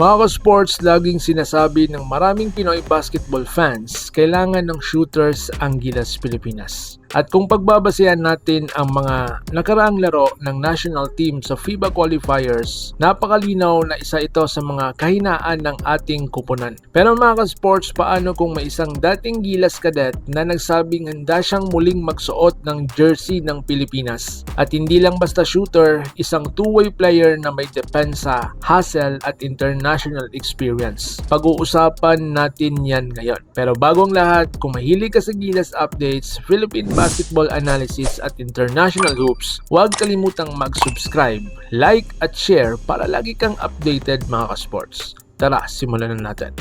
Mga ka-sports, laging sinasabi ng maraming Pinoy basketball fans, kailangan ng shooters ang Gilas Pilipinas. At kung pagbabasehan natin ang mga nakaraang laro ng national team sa FIBA qualifiers, napakalinaw na isa ito sa mga kahinaan ng ating kupunan. Pero mga ka-sports, paano kung may isang dating Gilas cadet na nagsabing handa siyang muling magsuot ng jersey ng Pilipinas? At hindi lang basta shooter, isang two-way player na may depensa, hustle at international experience. Pag-uusapan natin yan ngayon. Pero bago ang lahat, kung mahilig ka sa Gilas updates, Philippine basketball analysis at international hoops, huwag kalimutang mag-subscribe, like at share para lagi kang updated mga ka-sports. Tara, simulan na natin.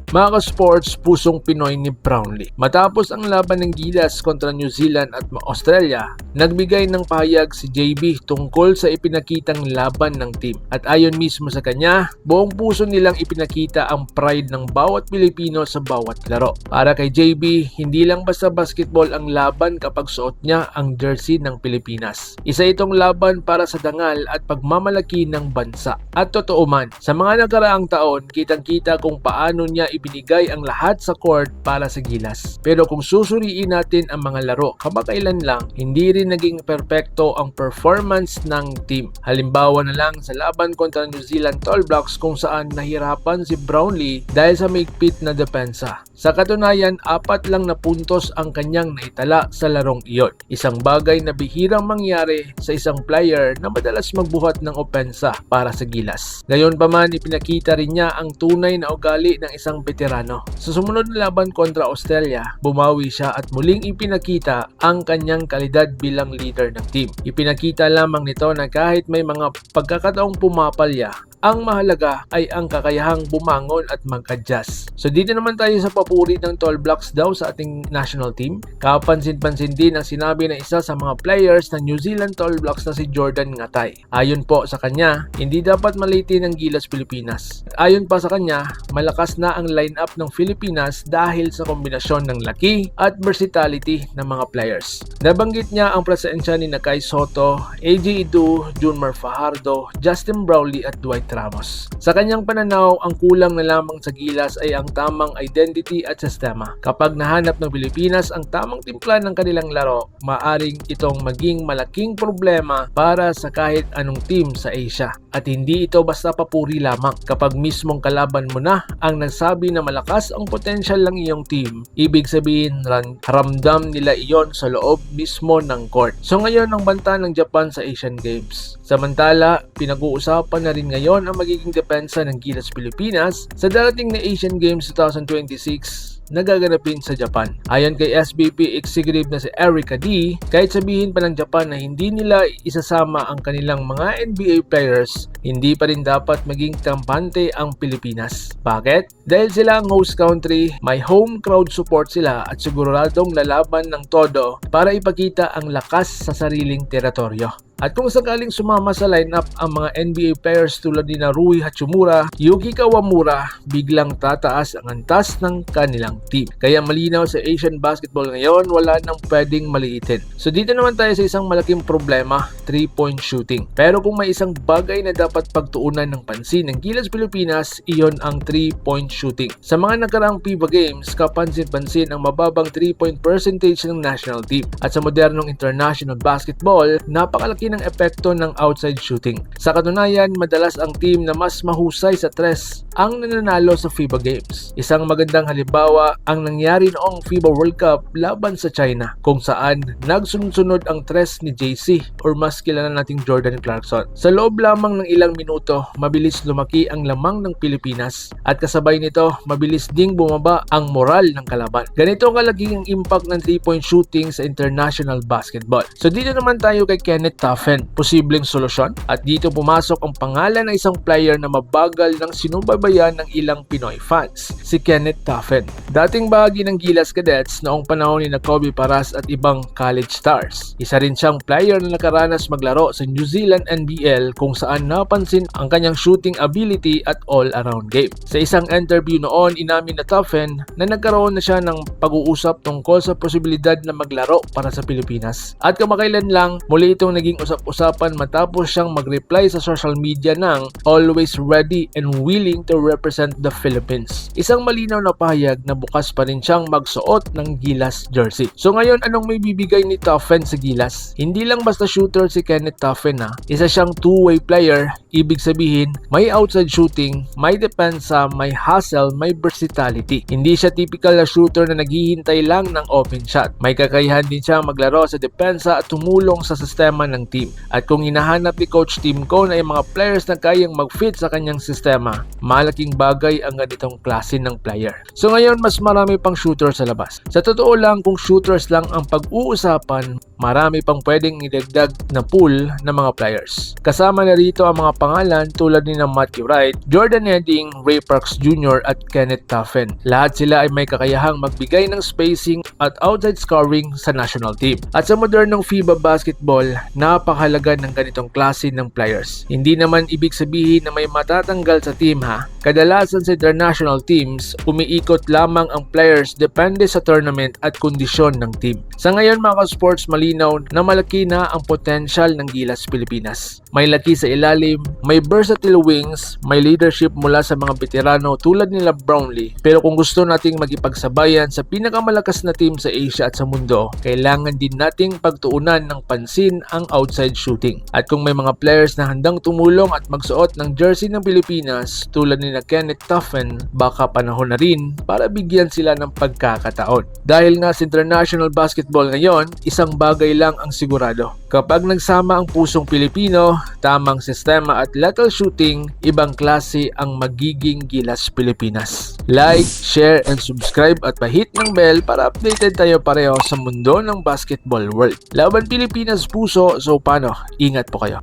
Mga ka-sports, pusong Pinoy ni Brownlee. Matapos ang laban ng Gilas kontra New Zealand at Australia, nagbigay ng pahayag si JB tungkol sa ipinakitang laban ng team. At ayon mismo sa kanya, buong puso nilang ipinakita ang pride ng bawat Pilipino sa bawat laro. Para kay JB, hindi lang basta basketball ang laban kapag suot niya ang jersey ng Pilipinas. Isa itong laban para sa dangal at pagmamalaki ng bansa. At totoo man, sa mga nakaraang taon, kitang-kita kung paano niya ibinigay ang lahat sa court para sa Gilas. Pero kung susuriin natin ang mga laro, kamakailan lang, hindi rin naging perpekto ang performance ng team. Halimbawa na lang sa laban kontra New Zealand Tall Blacks kung saan nahirapan si Brownlee dahil sa maigpit na depensa. Sa katunayan, 4 lang na puntos ang kanyang naitala sa larong iyon. Isang bagay na bihirang mangyari sa isang player na madalas magbuhat ng opensa para sa Gilas. Gayunpaman, ipinakita rin niya ang tunay na ugali ng isang veterano. Sa sumunod na laban kontra Australia, bumawi siya at muling ipinakita ang kanyang kalidad bilang leader ng team. Ipinakita lamang nito na kahit may mga pagkakataong pumapalya, ang mahalaga ay ang kakayahang bumangon at mag-adjust. So dito naman tayo sa papuri ng Tall Blacks daw sa ating national team. Kapansin-pansin din ang sinabi ng isa sa mga players ng New Zealand Tall Blacks na si Jordan Ngatay. Ayon po sa kanya, hindi dapat malitin ng Gilas Pilipinas. Ayon pa sa kanya, malakas na ang lineup ng Pilipinas dahil sa kombinasyon ng laki at versatility ng mga players. Nabanggit niya ang presensya ni Nakay Soto, AJ Edu, Junmar Fajardo, Justin Brownlee at Dwight Ramos. Sa kanyang pananaw, ang kulang na lamang sa Gilas ay ang tamang identity at sistema. Kapag nahanap ng Pilipinas ang tamang timpla ng kanilang laro, maaring itong maging malaking problema para sa kahit anong team sa Asia. At hindi ito basta papuri lamang. Kapag mismong kalaban mo na ang nagsabi na malakas ang potential ng iyong team, ibig sabihin ramdam nila iyon sa loob mismo ng court. So ngayon ang banta ng Japan sa Asian Games. Samantala, pinag-uusapan na rin ngayon ang magiging depensa ng Gilas Pilipinas sa darating na Asian Games 2026 na gaganapin sa Japan. Ayon kay SBP Executive na si Erica D, kahit sabihin pa ng Japan na hindi nila isasama ang kanilang mga NBA players, hindi pa rin dapat maging kampante ang Pilipinas. Bakit? Dahil sila ang host country, may home crowd support sila at siguradong lalaban ng todo para ipakita ang lakas sa sariling teritoryo. At kung sakaling sumama sa lineup ang mga NBA players tulad ni Rui Hachimura, Yuki Kawamura, biglang tataas ang antas ng kanilang team. Kaya malinaw sa Asian basketball ngayon, wala nang pwedeng maliitin. So dito naman tayo sa isang malaking problema, 3-point shooting. Pero kung may isang bagay na dapat pagtuunan ng pansin ng Gilas Pilipinas, iyon ang 3-point shooting. Sa mga nakaraang FIBA Games, kapansin-pansin ang mababang 3-point percentage ng national team. At sa modernong international basketball, napakalaki ng epekto ng outside shooting. Sa katunayan, madalas ang team na mas mahusay sa tres ang nananalo sa FIBA Games. Isang magandang halimbawa ang nangyari noong FIBA World Cup laban sa China, kung saan nagsunod-sunod ang tres ni JC or mas kilala nating Jordan Clarkson. Sa loob lamang ng ilang minuto, mabilis lumaki ang lamang ng Pilipinas at kasabay nito, mabilis ding bumaba ang moral ng kalaban. Ganito kalaki ang impact ng 3-point shooting sa international basketball. So dito naman tayo kay Kenneth Taft Toffen posibleng solusyon? At dito pumasok ang pangalan ng isang player na mabagal ng sinubaybayan ng ilang Pinoy fans, si Kenneth Toffen. Dating bahagi ng Gilas Cadets noong panahon ni Kobe Paras at ibang college stars. Isa rin siyang player na nakaranas maglaro sa New Zealand NBL kung saan napansin ang kanyang shooting ability at all-around game. Sa isang interview noon, inamin na Toffen na nagkaroon na siya ng pag-uusap tungkol sa posibilidad na maglaro para sa Pilipinas. At kamakailan lang, muli itong naging usap-usapan matapos siyang mag-reply sa social media ng always ready and willing to represent the Philippines. Isang malinaw na pahayag na bukas pa rin siyang magsuot ng Gilas jersey. So ngayon, anong may bibigay ni Toffen sa Gilas? Hindi lang basta shooter si Kenneth Toffen na. Isa siyang two-way player, ibig sabihin may outside shooting, may depensa, may hustle, may versatility. Hindi siya typical na shooter na naghihintay lang ng open shot. May kakayahan din siya maglaro sa depensa at tumulong sa sistema ng team. At kung hinahanap ni Coach Tim Cone ay mga players na kayang mag-fit sa kanyang sistema, malaking bagay ang ganitong klase ng player. So ngayon, mas marami pang shooter sa labas. Sa totoo lang, kung shooters lang ang pag-uusapan, marami pang pwedeng idagdag na pool ng mga players. Kasama na rito ang mga pangalan tulad ni Matthew Wright, Jordan Hedding, Ray Parks Jr. at Kenneth Toffen. Lahat sila ay may kakayahang magbigay ng spacing at outside scoring sa national team. At sa modernong FIBA basketball, napakahalaga ng ganitong klase ng players. Hindi naman ibig sabihin na may matatanggal sa team ha. Kadalasan sa international teams, umiikot lamang ang players depende sa tournament at kondisyon ng team. Sa ngayon mga sports, malinaw na malaki na ang potential ng Gilas Pilipinas. May laki sa ilalim, may versatile wings, may leadership mula sa mga veterano tulad nila Brownlee. Pero kung gusto nating magipagsabayan sa pinakamalakas na team sa Asia at sa mundo, kailangan din nating pagtuunan ng pansin ang outside shooting. At kung may mga players na handang tumulong at magsuot ng jersey ng Pilipinas tulad ni Kenneth Toffen, baka panahon na rin para bigyan sila ng pagkakataon. Dahil nga sa international basketball ngayon, isang bagay lang ang sigurado. Kapag nagsama ang pusong Pilipino, tamang sistema at lethal shooting, ibang klase ang magiging Gilas Pilipinas. Like, share, and subscribe at pahit ng bell para updated tayo pareho sa mundo ng basketball world. Laban Pilipinas puso, so paano? Ingat po kayo.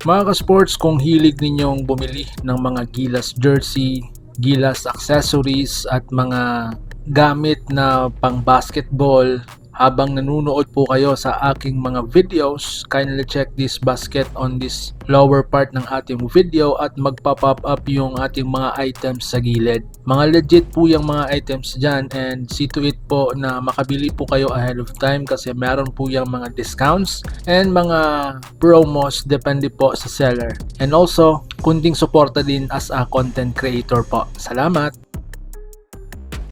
Mga ka-sports, kung hilig ninyong bumili ng mga Gilas jersey, Gilas accessories at mga gamit na pang basketball habang nanonood po kayo sa aking mga videos, kindly check this basket on this lower part ng ating video at magpa-pop up yung ating mga items sa gilid. Mga legit po yung mga items dyan and see to it po na makabili po kayo ahead of time kasi meron po yung mga discounts and mga promos depende po sa seller. And also, kunting suporta din as a content creator po. Salamat!